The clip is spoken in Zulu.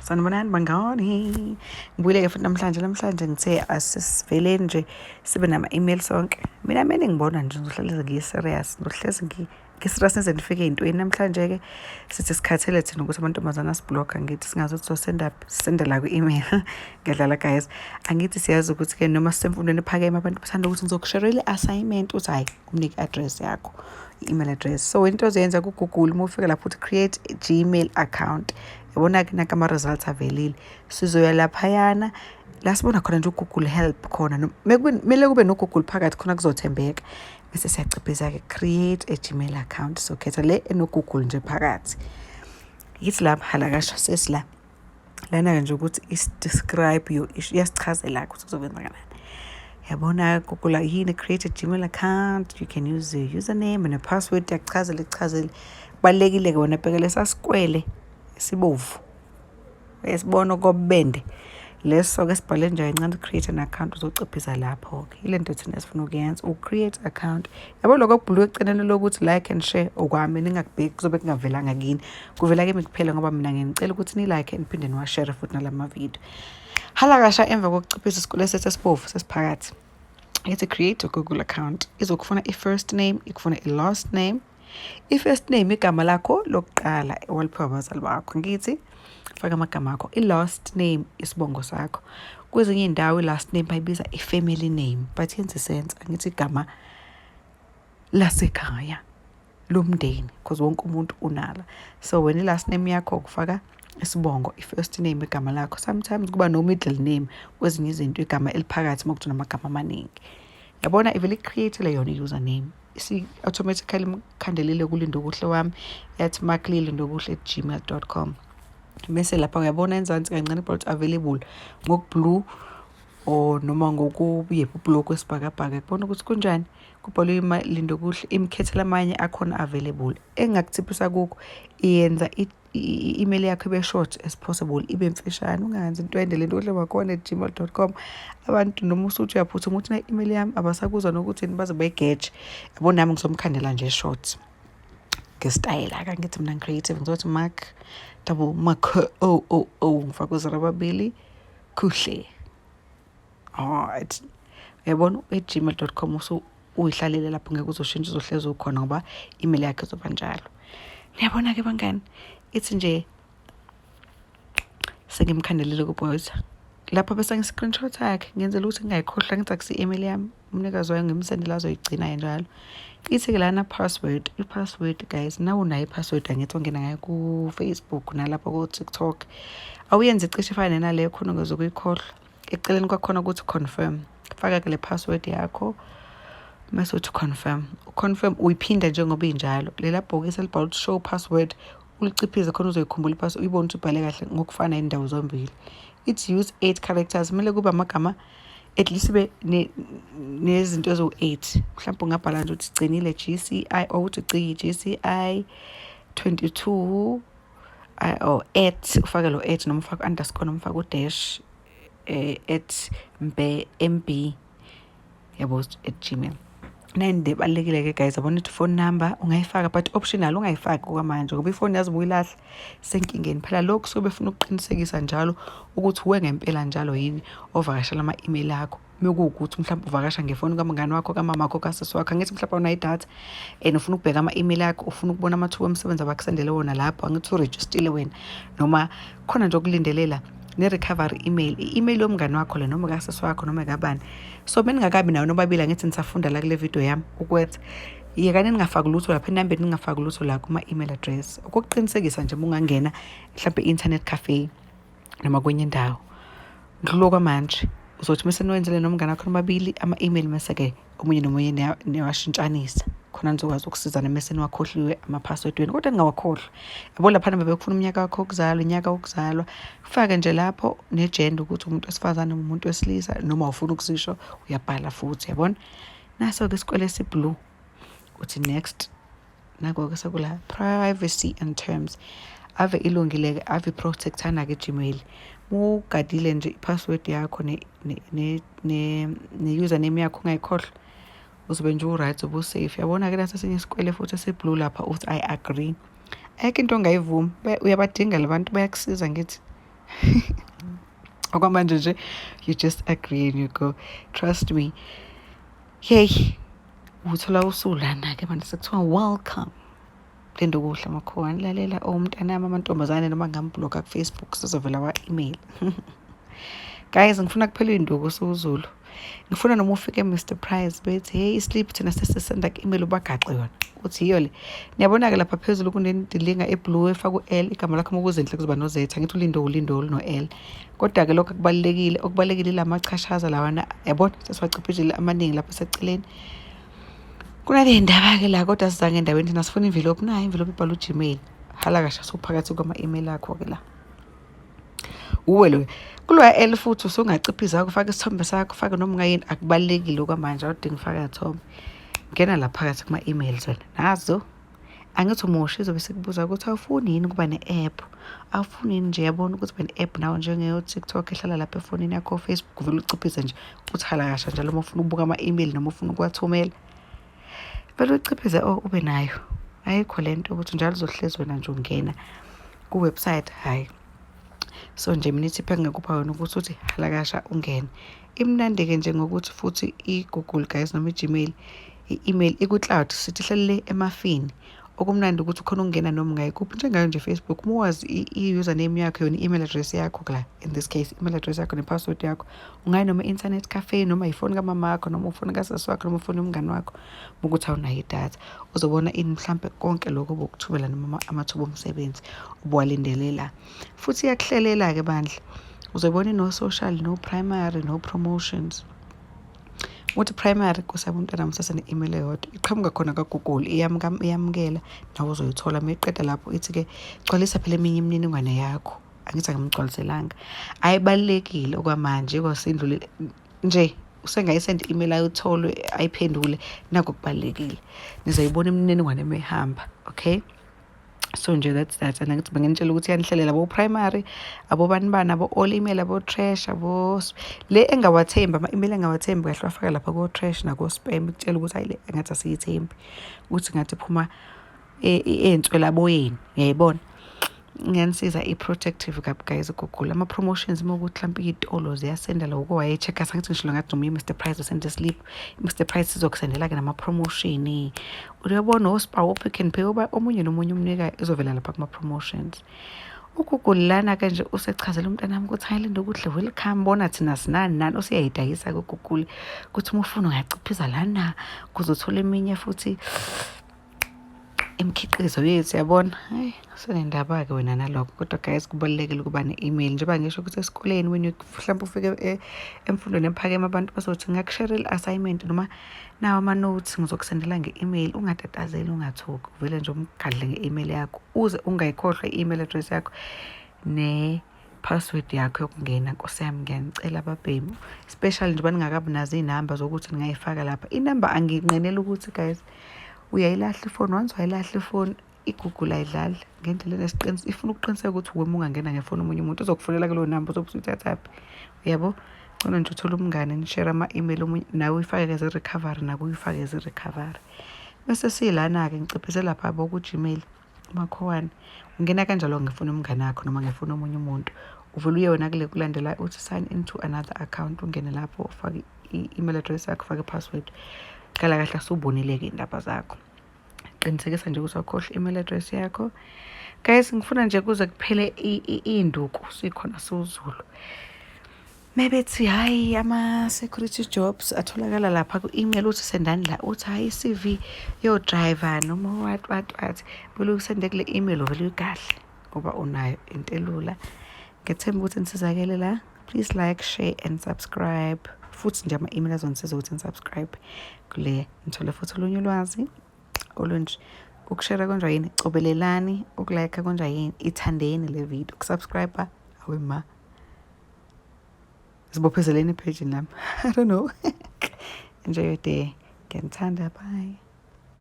Sanibonani bangani. Ngibuyile-ke futhi namhlanje ngithe asisivele nje sibe nama-email sonke. Mina ngibona nje ngizohlala ngiyi-serious. Ngihlezi ngi-serious nize nifike ey'ntweni. Namhlanje-ke sithi sikhathele thina ukuthi amantombazane asibhlokha ngithi singazi ukuthi sendela kwi-email. Ngiyadlala guys. Angithi siyazi ukuthi-ke noma sisemfundweni ephakeme abantu bathanda ukuthi ngizokusherela i-assignment uthi hayi umnike i-address yakho, i-email address. So into ozoyenza ku-Google uma ufika lapho uthi create a Gmail account. Yabona-ke naka ama-results avelile. Sizoya laphayana la sibona khona nje u-Google help khona. Kumele kube no-Google phakathi khona kuzothembeka. Bese siyaciphiza-ke create a Gmail account. So khetha le eno-Google nje phakathi. Yithi lapha halakasha sesila. Lana-ke nje ukuthi is-describe your issue. Iyasichazela ukuthi kuzokwenza kanani. Yabona Google yini create a Gmail account. You can use a username and a password. Yakuchazela. Kubalulekile-ke wona bhekele sasikwele sibovu. Esibona kobende. Leso-ke sibhale nje kancane create an account uzociphiza lapho-ke. Ile nto thina esifuna ukuyenza create account. Yabo lokho okubhulwe eceleni lokuthi like and share okwami ningakubheki kuzobe kungavelanga kini. Kuvela kimi kuphela ngoba mina ngicela ukuthi ni like and phinde niwashare futhi nalama video. Halakasha emva kokuciphisa isikole sethu esibovu sesiphakathi. It's a create a Google account. Izokufuna i-first name, ikufuna i-last name. I-first name igama lakho lokuqala owaliphiwa abazali bakho. Ngithi faka amagama akho. I-last name isibongo sakho. Kwezinye indawo i-last name bayibiza i-family name. But yenza sense angithi igama lasekhaya lomndeni because wonke umuntu unala. So when i-last name yakho ukufaka isibongo, i-first name igama lakho. Sometimes kuba no middle name kwezinye izinto igama eliphakathi mokuthiwa namagama amaningi. Yabona ivele create le yona username. Automatically mkhandelile kulinda okuhle wami yathi maklile.okuhle@gmail.com. Bese lapha uyabona enzansi kancane but available ngokublue or noma ngokuyephu blue kwesibhakabhaka. Kubona ukuthi kunjani kubhalwe lindo kuhle imkhethela amanye akhona available. Engakuthiphisa kukho iyenza i-email yakho ibe short as possible ibe mfishane ungayenza into endele into kuhle wakhona @gmail.com. Abantu noma usuthi uyaphuthuma ukuthi na email yami abasakuzwa nokuthi baze bayigeje. Yabona nami ngizomkhandela nje short ngestyle akangithi mina creative ngizothi mark ngifaka uzara babili kuhle. Alright. Yabona @gmail.com uyihlalele lapho ngeke uzoshintsha uzohlezi ukhona ngoba email yakhe izoba njalo. Niyabona ke bangani ithi nje sengimkhandelile ku-boys lapho bese ngi-screenshot yakhe ngenzela ukuthi ngingayikhohlwa ngithi akusi-email yami umnikazi wayo ngimsendela azoyigcina njalo. Ithi-ke lana password i-password guys nawe unayo i-password angithi ongena ngayo ku-Facebook nalapho ku-TikTok awuyenze cishe ifane naleyo khona ungazokuyikhohlwa eceleni kwakhona ukuthi confirm faka-ke le password yakho mase uthi confirm uyiphinda njengoba injalo lela bhokisi elibhalwe ukuthi show password uliciphize khona uzoyikhumbula ipassword uyibone ukuthi ubhale kahle ngokufana indawo zombili. It's use 8 characters kumele kube amagama at least be nezinto ezo-8 mhlawumbe ungabhala nje ukuthi gcinile GCI or uthi GCI 22 or @ ufake lo @ noma ufake underscore noma ufake u-dash @mb yabo @gmail. Nende balekile-ke guys yabona ukuthi phone number ungayifaka but optional ungayifaki kwamanje ngoba ifoni yazi ubuyilahla senkingeni phela lokho sobe ufuna ukuqinisekisa njalo ukuthi uwe ngempela njalo yini ovakashela ama-email akho mekuwukuthi mhlawumbe uvakasha ngefoni kamngani wakho kamama wakho kasisi wakho angithi mhlawumbe unayo idatha and ufuna ukubheka ama-email akho ufuna ukubona amathuba omsebenzi abakusendele wona lapho angithi urejistile wena noma khona nje okulindelela ne-recovery email i-email yomngani wakho le noma kasisi wakho noma kabani. So beningakabi nayo nobabili angithi nisafunda la kule video yami ukwenza yekani ningafaki lutho lapha enambeni ningafaki lutho la kuma-email address ukuqinisekisa nje ungangena mhlawumbe i-internet cafe noma kwenye indawo ngiloko manje uzothi mase niwenzele nomngane wakho nobabili ama-email mase-ke omunye nomunye niyawashintshanisa khona nizokwazi ukusizana mase niwakhohliwe ama-password wenu kodwa ningawakhohlwa yabo laphana bebekufuna umnyaka wakho wokuzalwa inyaka wokuzalwa kufake nje lapho negender ukuthi umuntu wesifazane noma umuntu wesilisa noma ufuna ukusisho uyabhala futhi yabona. Naso-ke isikwele esiblue uthi next nako-ke sekula privacy and terms ave ilungile-ke ave protectana-ke Gmail ugadile nje i-password yakho ne-username yakho ungayikhohlwa uzobe nje u-right ubu-safe. Yabona-ke nasesinye isikwele futhi esiblue lapha uthi I agree ayikho into ongayivumi uyabadinga labantu bayakusiza ngithi okwamanje nje you just agree and you go, trust me. Hey, uthola usulana-ke manje sekuthiwa welcome. Lento kuhle makhowane, lalela umntanami amantombazane noma ngambhloka ku-Facebook sizovela wa-email. Guys, ngifuna kuphela induku usuZulu. Ngifuna noma ufike Mr Price bethi hey islip thina sesisenda ku-email ubagaxe yona. Uthi yiyo le. Niyabona-ke lapha phezulu kunendilinga eblue efaka u-L igama lakho mokuzenhle kuzoba no-Z. Angithi ulindo no-L. Kodwa-ke lokho okubalulekile la machashaza lawana yabona sesiwaciphile amaningi lapha seceleni. Kunale ndaba-ke la kodwa sizange endaweni thina sifuna envelope nayo envelope ibhala uGmail. Hala kasha suphakathi kwama-email akho-ke la. Uwe lo kuloya L futhi usungaciphiza ukufaka isithombe sakho ufake noma ungayini akubalekile okwamanje awudingi ufaka isithombe. Ngena la phakathi kuma-emails wena nazo angithi umusha izobe sikubuza ukuthi awufuni yini ukuba ne-app, awufuni yini nje yabona ukuthi ube ne-app nawo njengeyo-TikTok ehlala lapha efonini yakho, Facebook uvele uciphize nje uthi hala kasha njalo uma ufuna ukubuka ama-email noma ufuna ukuwathumela vele uciphize ube nayo. Ayikho lento ukuthi njalo uzohlezi wena nje ungena ku-website hayi. So nje mina ithi engakupha yona ukuthi uthi hala kasha ungene. Imnandi-ke nje ngokuthi futhi i-Google guys noma i-Gmail i-email iku-cloud sithi ihlelele emafini. Okumnandi ukuthi khona ungena noma ngayikuphi njengayo nje Facebook muwazi i-username yakho yona i-email address yakho la in this case email address yakho ne-password yakho ungayi noma internet cafe noma ifoni kamama wakho noma ufoni kasasi wakho noma ufoni umngani wakho ukuthi awunayo idatha uzobona ini mhlambe konke lokho bokuthubela noma amathuba omsebenzi ubuwalindelela futhi iyakuhlelela-ke bandla uzobona no social no primary no promotions. Uthi primary kusaba umntwana msasane email eyodwa iqhamuka khona kaGoogle iyamukela nawe uzoyithola meqeda lapho ithi-ke gcwalisa phela eminye imininingwane yakho angithi angimgcwaliselanga ayibalekile okwamanje kwasindlule nje usengayisenda email ayitholwe ayiphendule nakho kubalekile nizoyibona imininingwane emehamba. Okay, so nje that's that. And angithi bengenitshela ukuthi yanihlelela abo primary abo bani abo all email abo trash abo le engawathembi ama-email engawathembi kahle wafaka lapha ko trash nako spam ukutshela ukuthi hayi le engathi asiyithembi ukuthi ngathi phuma entswela boyeni uyayibona. Ngiyanisiza i-protective kabi guys Google ama-promotions mokuthi mhlawumbe iy'tolo ziyasenda la uko waye-check-a sangithi ngishilo ngathi noma i-Mr Price usende slip i-Mr Price izokusendela-ke nama-promotion uyabona ospa Pick n Pay omunye nomunye umnikayo izovela lapha kuma-promotions. UGoogle lana-ke nje usechazela umntanami ukuthi hayi lento kuhle welcome bona thina sinani nani usiyayidayisa kuGoogle ukuthi uma ufuna ungaciphiza lana kuzothola eminye futhi imikhiqizo yethu yabona. Hayi senendaba-ke wena nalokho kodwa guys kubalulekile ukuba ne-email njengoba ngisho ukuthi esikoleni when mhlawumbe ufike emfundweni ephakeme abantu bazothi ngakushare i-assignment noma nawo ama-notes ngizokusendela nge-email ungatatazeli ungathuki vele nje umgadle nge-email yakho uze ungayikhohlwa i-email address yakho ne-password yakho yokungena. Nkosi yami ngiyanicela babhemu especially njengoba ningakabi nazo iy'namba zokuthi ningayifaka lapha inamba angiyinqenela ukuthi guys uyayilahla ifoni once wayilahla ifoni iGoogle ayidlali ngendlela enesiqiniseko ifuna ukuqiniseka ukuthi wena ungangena ngefoni omunye umuntu uzokufonela kulo number uzobuthi uthathaphi uyabo. Khona nje uthola umngane nishare ama-email omunye nawe uyifake as recovery naku uyifake as recovery bese silana-ke ngiciphize lapha abo ku-Gmail makhowane ungena kanjalo ngefoni umngane wakho noma ngefoni omunye umuntu uvele uye wena kule kulandela uthi sign into another account ungene lapho ufake i-email address yakho ufake i-password kala kahle asubonile-ke indaba zakho. Qinisekisa nje ukuthi awukhohlwa i-email address yakho guys. Ngifuna nje kuze kuphele induku sikhona siwuZulu mebethi hayi ama-security jobs atholakala lapha ku-email uthi sendani la uthi hayi i-CV yo-driver noma what bele usende kule email ovele uyikahle ngoba unayo into elula. Ngethemba ukuthi nisizakele la. Please like, share and subscribe futhi nje ama-email azonisiza ukuthi nisubscribe kule nithole futhi olunye ulwazi olunje. Ukushare konjwa yini, cobelelani, ukulike konjwa yini, ithandeni le video, ukusubscribe awe ma sibophezeleni page nami I don't know. Enjoy your day. Ngiyanithanda, bye.